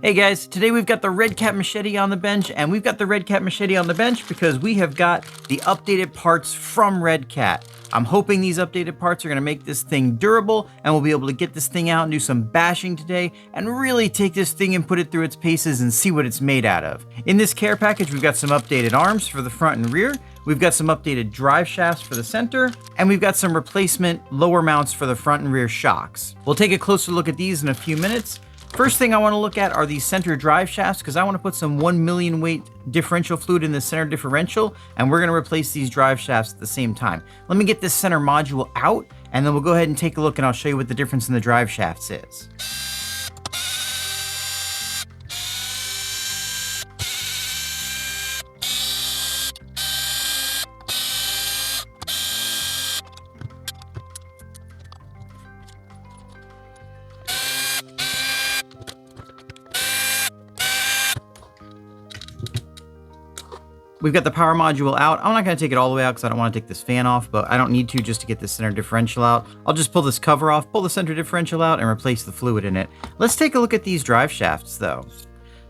Hey guys, today we've got the Redcat Machete on the bench, and we've got the Redcat Machete on the bench because we have got the updated parts from Redcat. I'm hoping these updated parts are going to make this thing durable, and we'll be able to get this thing out and do some bashing today, and really take this thing and put it through its paces and see what it's made out of. In this care package, we've got some updated arms for the front and rear, we've got some updated drive shafts for the center, and we've got some replacement lower mounts for the front and rear shocks. We'll take a closer look at these in a few minutes. First thing I want to look at are these center drive shafts because I want to put some 1 million weight differential fluid in the center differential, and we're going to replace these drive shafts at the same time. Let me get this center module out, and then we'll go ahead and take a look, and I'll show you what the difference in the drive shafts is. We've got the power module out. I'm not going to take it all the way out because I don't want to take this fan off, but I don't need to just to get the center differential out. I'll just pull this cover off, pull the center differential out, and replace the fluid in it. Let's take a look at these drive shafts though.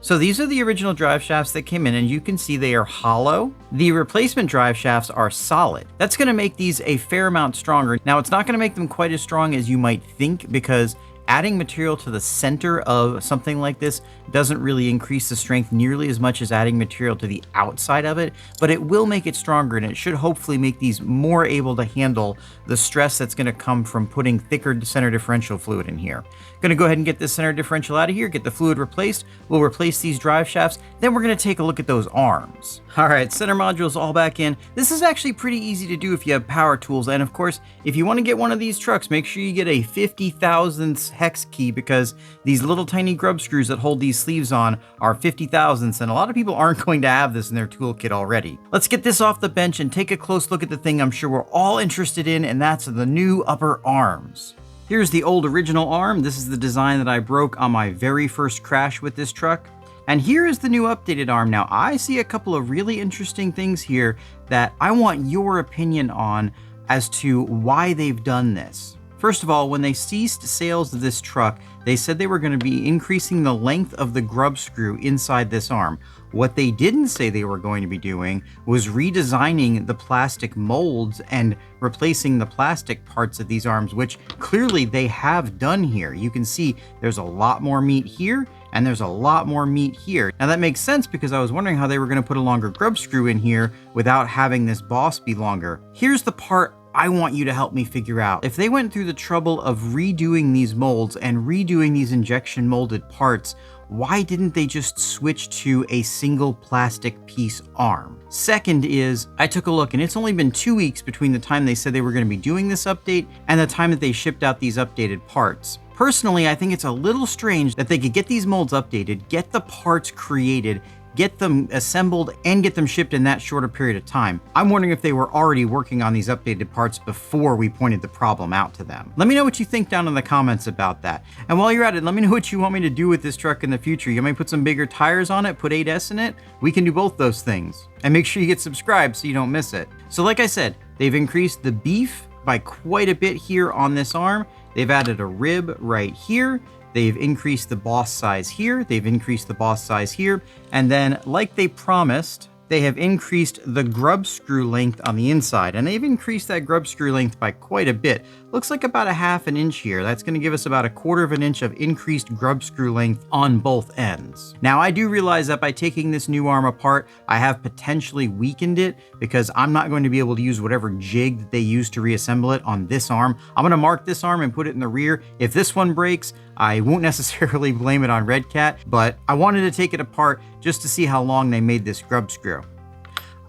So these are the original drive shafts that came in, and you can see they are hollow. The replacement drive shafts are solid. That's going to make these a fair amount stronger. Now, it's not going to make them quite as strong as you might think because adding material to the center of something like this doesn't really increase the strength nearly as much as adding material to the outside of it, but it will make it stronger, and it should hopefully make these more able to handle the stress that's going to come from putting thicker center differential fluid in here. Going to go ahead and get this center differential out of here, get the fluid replaced. We'll replace these drive shafts, then we're going to take a look at those arms. All right, center module's all back in. This is actually pretty easy to do if you have power tools, and of course, if you want to get one of these trucks, make sure you get a 50 thousandths hex key because these little tiny grub screws that hold these sleeves on are 50 thousandths, and a lot of people aren't going to have this in their toolkit already. Let's get this off the bench and take a close look at the thing I'm sure we're all interested in, and that's the new upper arms. Here's the old original arm. This is the design that I broke on my very first crash with this truck. And here is the new updated arm. Now, I see a couple of really interesting things here that I want your opinion on as to why they've done this. First of all, when they ceased sales of this truck, they said they were going to be increasing the length of the grub screw inside this arm. What they didn't say they were going to be doing was redesigning the plastic molds and replacing the plastic parts of these arms, which clearly they have done here. You can see there's a lot more meat here, and there's a lot more meat here. Now that makes sense because I was wondering how they were going to put a longer grub screw in here without having this boss be longer. Here's the part I want you to help me figure out. If they went through the trouble of redoing these molds and redoing these injection molded parts, why didn't they just switch to a single plastic piece arm? Second is, I took a look and it's only been 2 weeks between the time they said they were going to be doing this update and the time that they shipped out these updated parts. Personally, I think it's a little strange that they could get these molds updated, get the parts created, get them assembled, and get them shipped in that shorter period of time. I'm wondering if they were already working on these updated parts before we pointed the problem out to them. Let me know what you think down in the comments about that. And while you're at it, let me know what you want me to do with this truck in the future. You might put some bigger tires on it, put 8S in it. We can do both those things. And make sure you get subscribed so you don't miss it. So like I said, they've increased the beef by quite a bit here on this arm. They've added a rib right here. They've increased the boss size here. They've increased the boss size here. And then, like they promised, they have increased the grub screw length on the inside, and they've increased that grub screw length by quite a bit. Looks like about 1/2 inch here. That's going to give us about 1/4 inch of increased grub screw length on both ends. Now, I do realize that by taking this new arm apart, I have potentially weakened it because I'm not going to be able to use whatever jig that they use to reassemble it on this arm. I'm going to mark this arm and put it in the rear. If this one breaks, I won't necessarily blame it on Redcat, but I wanted to take it apart just to see how long they made this grub screw.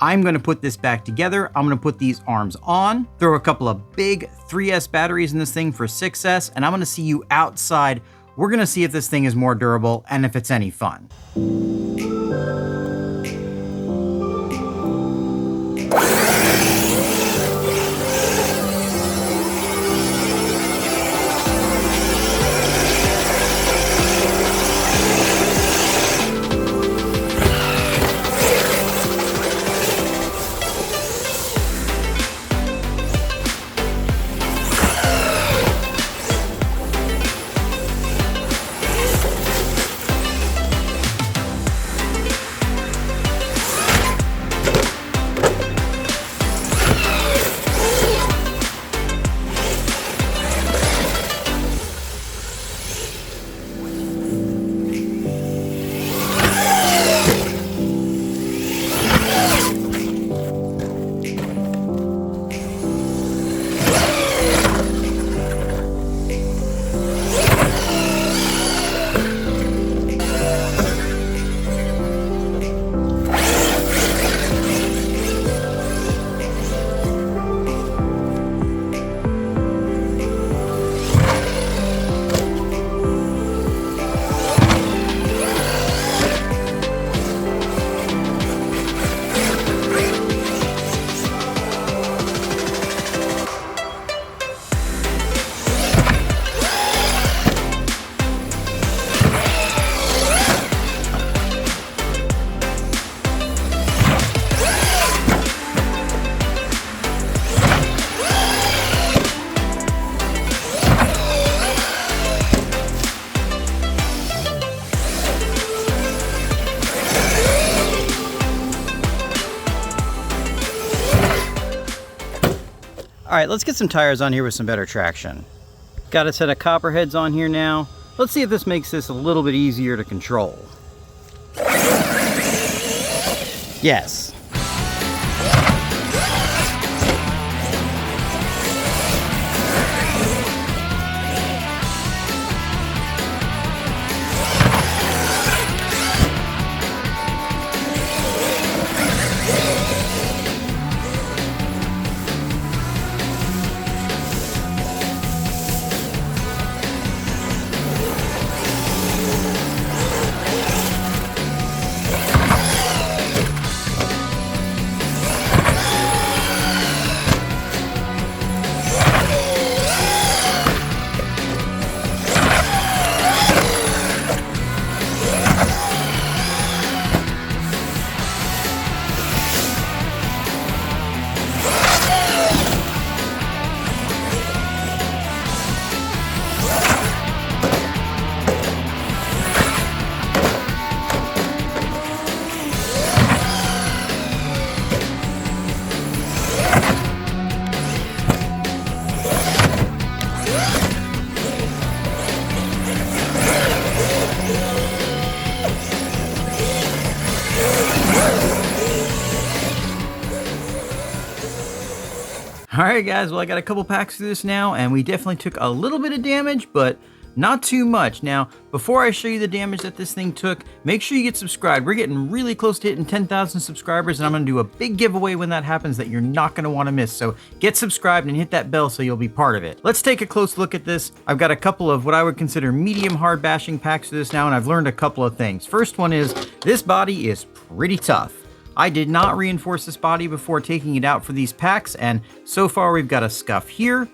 I'm going to put this back together. I'm going to put these arms on, throw a couple of big 3S batteries in this thing for 6S, and I'm going to see you outside. We're going to see if this thing is more durable and if it's any fun. All right, let's get some tires on here with some better traction. Got a set of copper heads on here now. Let's see if this makes this a little bit easier to control. Yes. Alright guys, well I got a couple packs through this now, and we definitely took a little bit of damage, but not too much. Now, before I show you the damage that this thing took, make sure you get subscribed. We're getting really close to hitting 10,000 subscribers, and I'm going to do a big giveaway when that happens that you're not going to want to miss. So get subscribed and hit that bell so you'll be part of it. Let's take a close look at this. I've got a couple of what I would consider medium hard bashing packs for this now, and I've learned a couple of things. First one is, this body is pretty tough. I did not reinforce this body before taking it out for these packs, and so far we've got a scuff here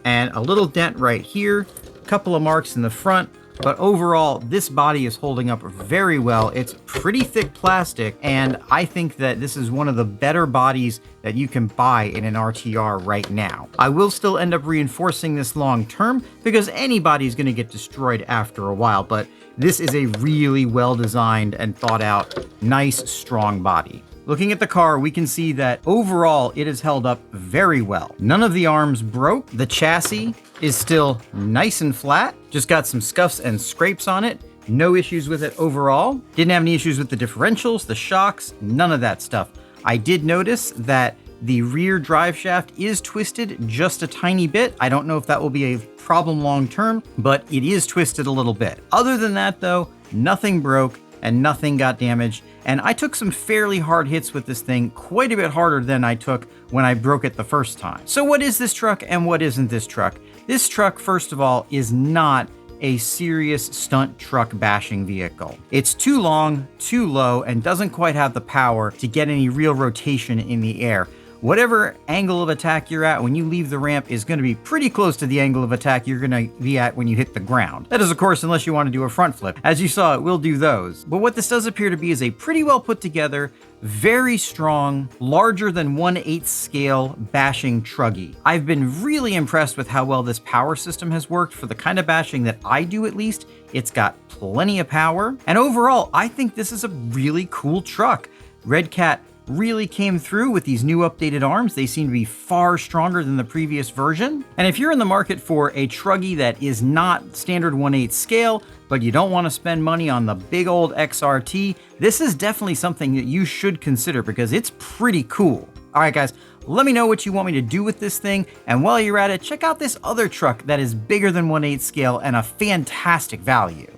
and a little dent right here, a couple of marks in the front, but overall this body is holding up very well. It's pretty thick plastic, and I think that this is one of the better bodies that you can buy in an RTR right now. I will still end up reinforcing this long term because anybody is going to get destroyed after a while, but this is a really well designed and thought out, nice, strong body. Looking at the car, we can see that overall it has held up very well. None of the arms broke. The chassis is still nice and flat. Just got some scuffs and scrapes on it. No issues with it overall. Didn't have any issues with the differentials, the shocks, none of that stuff. I did notice that the rear drive shaft is twisted just a tiny bit. I don't know if that will be a problem long term, but it is twisted a little bit. Other than that though, nothing broke and nothing got damaged. And I took some fairly hard hits with this thing, quite a bit harder than I took when I broke it the first time. So what is this truck and what isn't this truck? This truck, first of all, is not a serious stunt truck bashing vehicle. It's too long, too low, and doesn't quite have the power to get any real rotation in the air. Whatever angle of attack you're at when you leave the ramp is going to be pretty close to the angle of attack you're going to be at when you hit the ground. That is, of course, unless you want to do a front flip. As you saw, it will do those. But what this does appear to be is a pretty well put together, very strong, larger than 1/8 scale bashing truggy. I've been really impressed with how well this power system has worked for the kind of bashing that I do, at least. It's got plenty of power. And overall, I think this is a really cool truck. Redcat really came through with these new updated arms. They seem to be far stronger than the previous version. And if you're in the market for a truggy that is not standard 1/8 scale, but you don't want to spend money on the big old XRT, this is definitely something that you should consider because it's pretty cool. All right, guys, let me know what you want me to do with this thing. And while you're at it, check out this other truck that is bigger than 1/8 scale and a fantastic value.